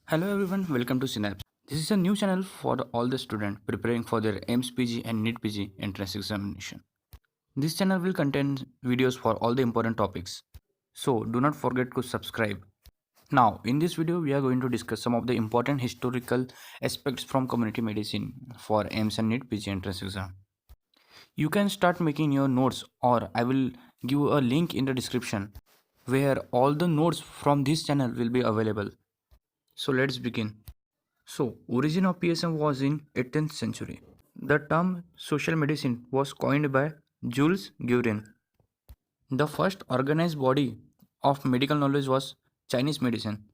Hello everyone, welcome to Synapse. This is a new channel for all the students preparing for their AIIMS PG and NEET PG entrance examination. This channel will contain videos for all the important topics. So do not forget to subscribe. Now in this video we are going to discuss some of the important historical aspects from community medicine for AIIMS and NEET PG entrance exam. You can start making your notes or I will give a link in the description where all the notes from this channel will be available. So let's begin. So, origin of PSM was in 18th century. The term social medicine was coined by Jules Guerin. The first organized body of medical knowledge was Chinese medicine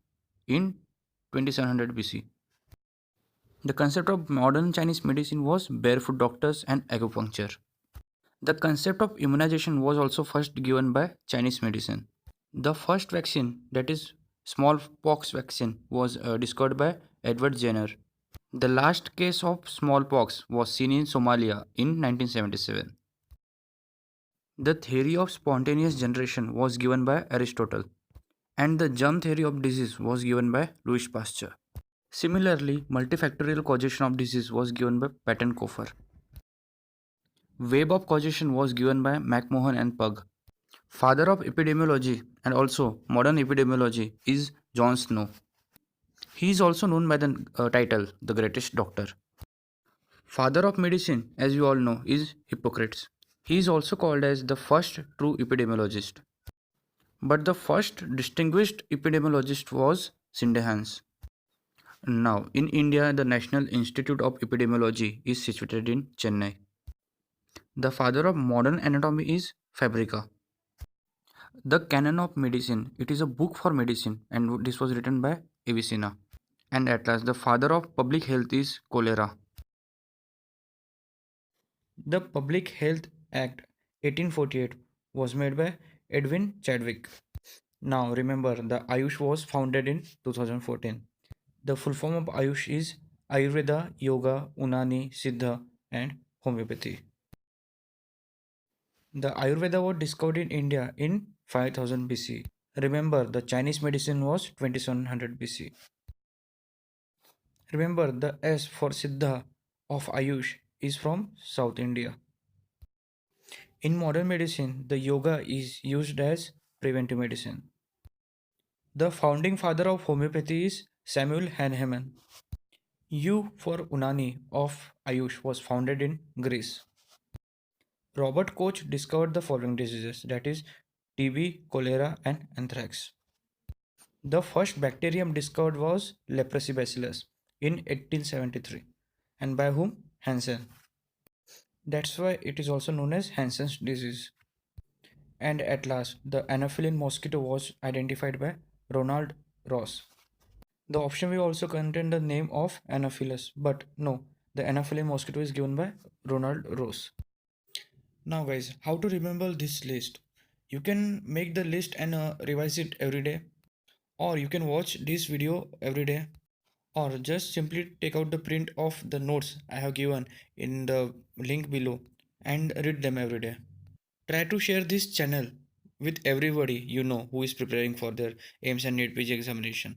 in 2700 BC. The concept of modern Chinese medicine was barefoot doctors and acupuncture. The concept of immunization was also first given by Chinese medicine. The first vaccine, that is smallpox vaccine, was discovered by Edward Jenner. The last case of smallpox was seen in Somalia in 1977. The theory of spontaneous generation was given by Aristotle, and the germ theory of disease was given by Louis Pasteur. Similarly, multifactorial causation of disease was given by Patton-Kofer. Web of causation was given by McMahon and Pugh. Father of epidemiology and also modern epidemiology is John Snow. He is also known by the title The Greatest Doctor. Father of medicine, as you all know, is Hippocrates. He is also called as the first true epidemiologist. But the first distinguished epidemiologist was Sindhans. Now, in India, the National Institute of Epidemiology is situated in Chennai. The father of modern anatomy is Fabrica. The Canon of Medicine, it is a book for medicine and this was written by Avicenna. And at last, the father of public health is Cholera. The Public Health Act 1848 was made by Edwin Chadwick. Now remember, the AIIMS was founded in 2014. The full form of AIIMS is Ayurveda, Yoga, Unani, Siddha and Homeopathy. The Ayurveda was discovered in India in 5000 BC. Remember, the Chinese medicine was 2700 BC. Remember, the S for Siddha of AIIMS is from South India. In modern medicine, the yoga is used as preventive medicine. The founding father of homeopathy is Samuel Hahnemann. U for Unani of AIIMS was founded in Greece. Robert Koch discovered the following diseases, that is TB, cholera and anthrax. The first bacterium discovered was leprosy bacillus in 1873 and by whom? Hansen. That's why it is also known as Hansen's disease. And at last, the Anopheles mosquito was identified by Ronald Ross. The option will also contain the name of Anopheles, but no, the Anopheles mosquito is given by Ronald Ross. Now guys, how to remember this list? You can make the list and revise it every day, or you can watch this video every day, or just simply take out the print of the notes I have given in the link below and read them every day. Try to share this channel with everybody you know who is preparing for their AIIMS and NEET PG examination.